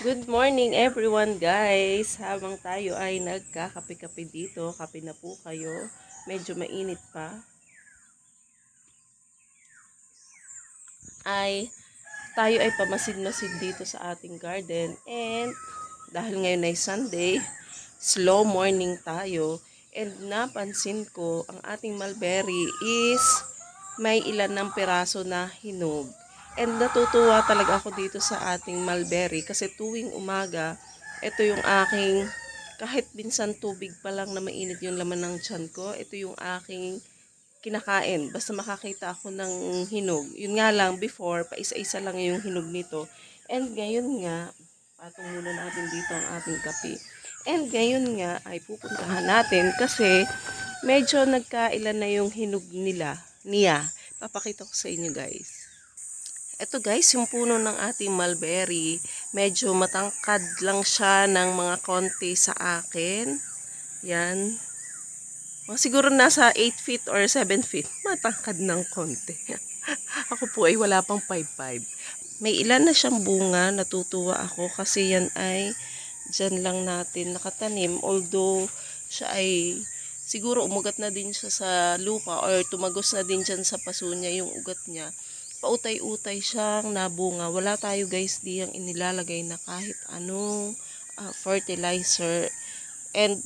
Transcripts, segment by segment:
Good morning everyone guys! Habang tayo ay nagkakape-kape dito, kape na po kayo. Medyo mainit pa. Ay tayo ay pamasid-masid dito sa ating garden. And dahil ngayon ay Sunday, slow morning tayo. And napansin ko ang ating mulberry is may ilan ng piraso na hinog. And natutuwa talaga ako dito sa ating mulberry kasi tuwing umaga, ito yung aking, kahit minsan tubig pa lang na mainit yung laman ng tiyan ko, ito yung aking kinakain. Basta makakita ako ng hinog. Yun nga lang, before, paisa-isa lang yung hinog nito. And ngayon nga, patong muna natin dito ang ating kape. And ngayon nga, ay pupuntahan natin kasi medyo nagkailan na yung hinog niya. Papakita ko sa inyo guys. Ito guys, yung puno ng ating mulberry, medyo matangkad lang siya ng mga konti sa akin. Yan. Siguro nasa 8 feet or 7 feet. Matangkad ng konti. Ako po ay wala pang 5'5". May ilan na siyang bunga. Natutuwa ako kasi yan ay dyan lang natin nakatanim. Although siya ay siguro umugat na din siya sa lupa or tumagos na din dyan sa paso niya yung ugat niya. Pautay-utay siyang nabunga. Wala tayo guys diyang inilalagay na kahit anong fertilizer. And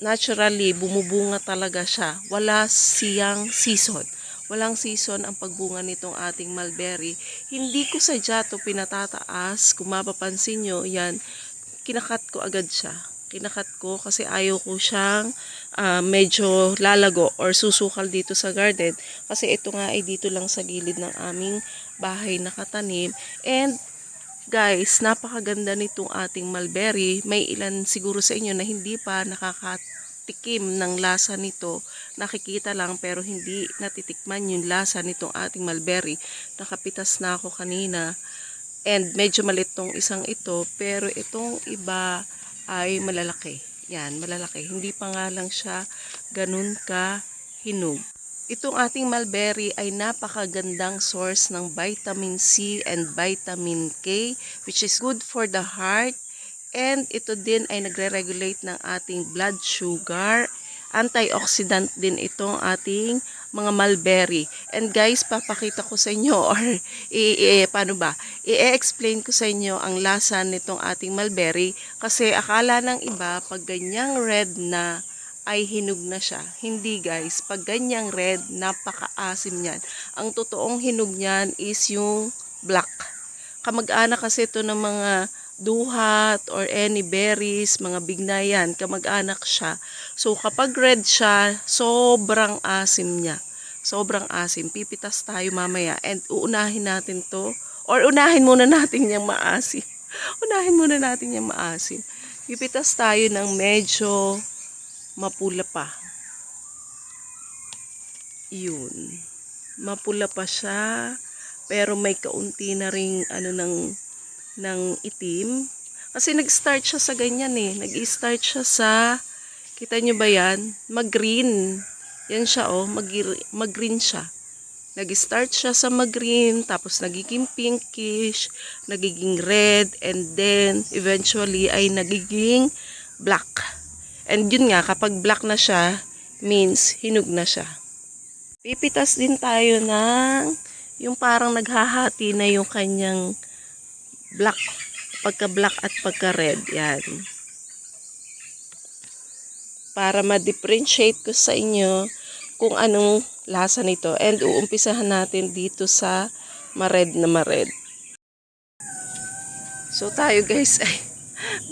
naturally, bumubunga talaga siya. Wala siyang season. Walang season ang pagbunga nitong ating mulberry. Hindi ko sadya ito pinatataas. Kung mapapansin nyo, yan, kinakat ko agad siya. Kinakat ko kasi ayaw ko siyang medyo lalago or susukal dito sa garden. Kasi ito nga ay dito lang sa gilid ng aming bahay nakatanim. And guys, napakaganda nitong ating mulberry. May ilan siguro sa inyo na hindi pa nakakatikim ng lasa nito. Nakikita lang pero hindi natitikman yung lasa nitong ating mulberry. Nakapitas na ako kanina. And medyo malit tong isang ito. Pero itong iba ay malalaki. Yan, malalaki. Hindi pa nga lang siya ganun ka hinog. Itong ating mulberry ay napakagandang source ng vitamin C and vitamin K, which is good for the heart. And ito din ay nagre-regulate ng ating blood sugar. Antioxidant din itong ating mga mulberry. And guys, papakita ko sa inyo or paano ba? I-explain ko sa inyo ang lasa nitong ating mulberry kasi akala ng iba pag ganyang red na ay hinog na siya. Hindi guys, pag ganyang red, napakaasim niyan. Ang totoong hinog niyan is yung black. Kamag-anak kasi ito ng mga duhat or any berries, mga bignayan, kamag-anak siya. So kapag red siya, sobrang asim niya. Sobrang asim. Pipitas tayo mamaya and uunahin natin to or unahin muna natin yung maasim. Unahin muna natin yung maasim. Pipitas tayo ng medyo mapula pa. Yun. Mapula pa siya. Pero may kaunti na ring ng itim. Kasi nag-start siya sa ganyan eh. Nag-start siya sa, kita nyo ba yan? Mag-green. Yan siya oh. Mag-green siya. Nag-start siya sa mag-green, tapos nagiging pinkish, nagiging red, and then eventually ay nagiging black. And yun nga, kapag black na siya, means hinog na siya. Pipitas din tayo ng yung parang naghahati na yung kanyang black, pagka-black at pagka-red. Yan. Para ma-differentiate ko sa inyo kung anong lasa nito. And uumpisahan natin dito sa ma-red na ma-red. So tayo guys ay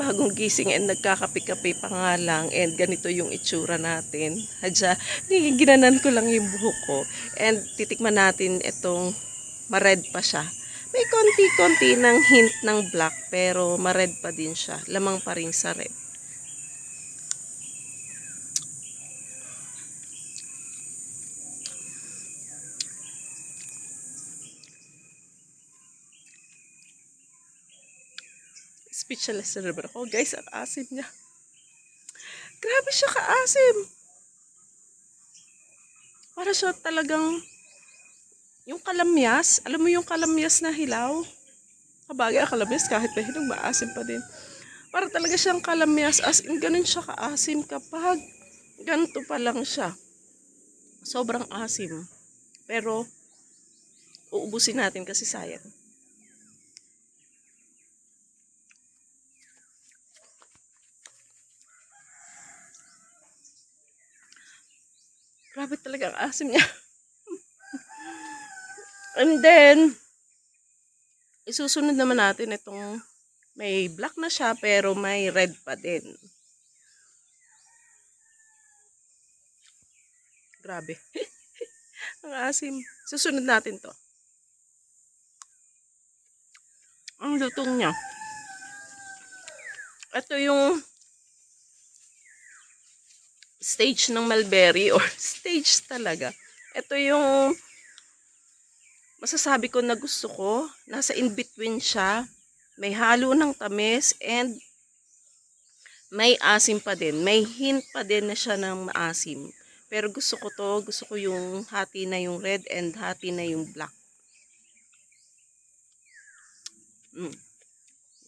bagong gising and nagkakape-kape pa nga lang and ganito yung itsura natin. Hadya, ginanan ko lang yung buhok ko and titikman natin itong ma-red pa siya. May konti-konti ng hint ng black pero ma-red pa din siya. Lamang pa rin sa red. Speechless na naman ako. Guys, ang asim niya. Grabe siya kaasim. Para siya talagang yung kalamyas. Alam mo yung kalamyas na hilaw? kabagay ang kalamis kahit na hinog maasim pa din. Para talaga siyang kalamyas, as in ganun siya kaasim kapag ganito pa lang siya. Sobrang asim. Pero uubusin natin kasi sayang. Grabe talaga ang asim niya. And then, isusunod naman natin itong may black na siya pero may red pa din. Grabe. Ang asim. Susunod natin to. Ang lutong niya. Ito yung stage ng mulberry or stage talaga. Ito yung masasabi ko na gusto ko. Nasa in-between siya. May halo ng tamis and may asim pa din. May hint pa din na siya ng maasim. Pero gusto ko to. Gusto ko yung hati na yung red and hati na yung black.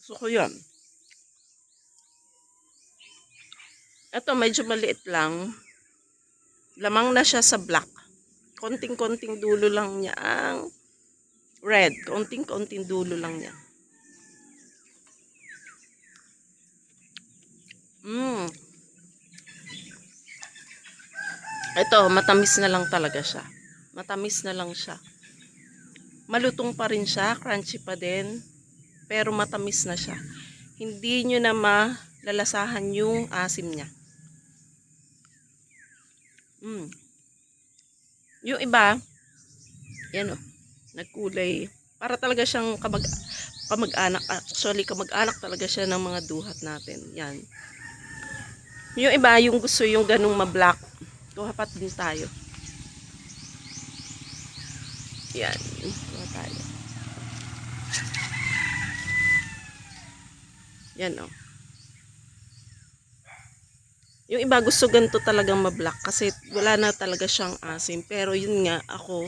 Gusto ko yun. Ito medyo maliit lang. Lamang na siya sa black. Konting-konting dulo lang niya ang red. Konting-konting dulo lang niya. Ito, matamis na lang talaga siya. Matamis na lang siya. Malutong pa rin siya, crunchy pa din, pero matamis na siya. Hindi nyo na malalasahan yung asim niya. Yung iba, yan o, nagkulay. Para talaga siyang kamag-anak. Actually, kamag-anak talaga siya ng mga duhat natin. Yan. Yung iba, yung gusto yung ganung ma-black. Tuhapat din tayo. Yan. Tuha tayo. Yan o. Yung iba gusto ganito talagang ma-black kasi wala na talaga siyang asim. Pero yun nga, ako,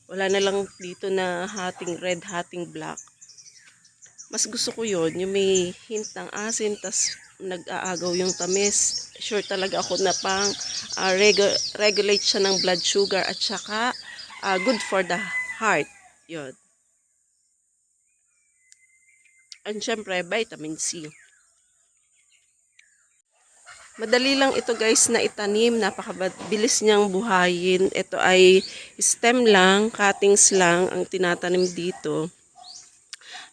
wala na lang dito na hating red, hating black. Mas gusto ko yun, yung may hint ng asim, tas nag-aagaw yung tamis. Sure talaga ako na pang regulate siya ng blood sugar at saka good for the heart. Yun. And syempre, vitamin C. Madali lang ito guys na itanim, napakabilis niyang buhayin. Ito ay stem lang, cuttings lang ang tinatanim dito.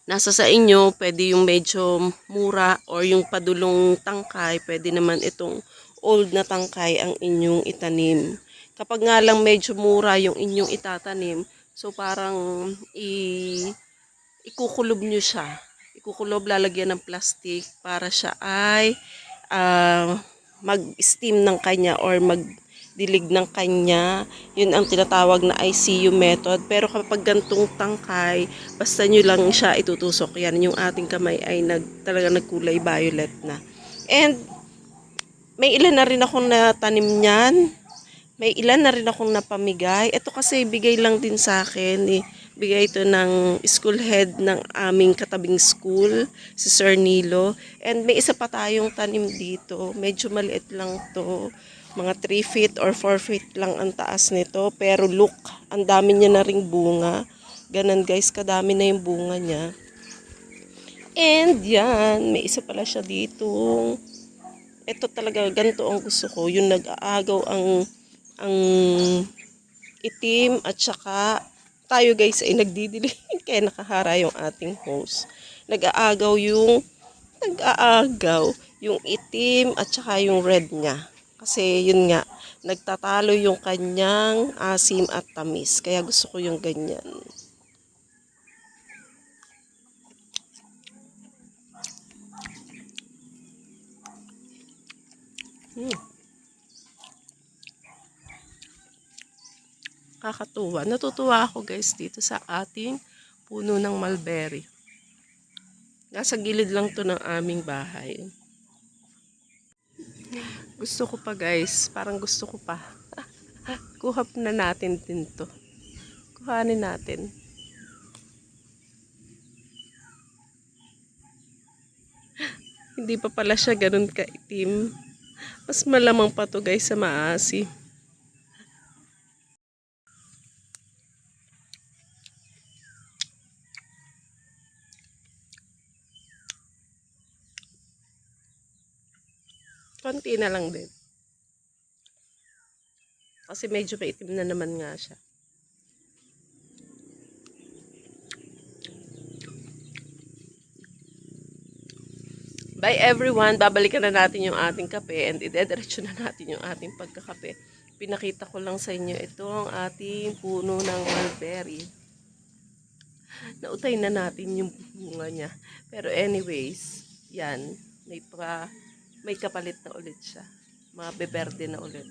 Nasa sa inyo, pwede yung medyo mura or yung padulong tangkay, pwede naman itong old na tangkay ang inyong itanim. Kapag nga lang medyo mura yung inyong itatanim, so parang ikukulob nyo siya. Ikukulob, lalagyan ng plastic para siya ay mag-steam ng kanya or magdilig ng kanya. Yun ang tinatawag na ICU method. Pero kapag gantong tangkay, basta nyo lang siya itutusok. Yan, yung ating kamay ay talaga nagkulay violet na. And may ilan na rin akong natanim niyan. May ilan na rin akong napamigay. Ito kasi bigay lang din sa akin. Bigay ito ng school head ng aming katabing school, si Sir Nilo. And may isa pa tayong tanim dito. Medyo maliit lang to. Mga 3 feet or 4 feet lang ang taas nito. Pero look, ang dami niya na ring bunga. Ganon guys, kadami na yung bunga niya. And yan, may isa pala siya dito. Ito talaga, ganito ang gusto ko. Yung nag-aagaw ang itim at saka tayo guys ay nagdidilig kaya nakahara yung ating host. Nag-aagaw yung itim at saka yung red niya. Kasi yun nga, nagtatalo yung kanyang asim at tamis. Kaya gusto ko yung ganyan. Kakatuwa. Natutuwa ako guys dito sa ating puno ng mulberry. Nasa gilid lang to ng aming bahay. Gusto ko pa guys. Parang gusto ko pa. Kuhap na natin din to. Kuhanin natin. Hindi pa pala siya ganun kaitim. Mas malamang pa to guys sa maasi. Konti na lang din. Kasi medyo maitim na naman nga siya. Bye everyone! Babalikan na natin yung ating kape and idediretso na natin yung ating pagkakape. Pinakita ko lang sa inyo itong ating puno ng mulberry. Nautay na natin yung bunga niya. Pero anyways, yan. May kapalit na ulit siya. Mabeberde na ulit.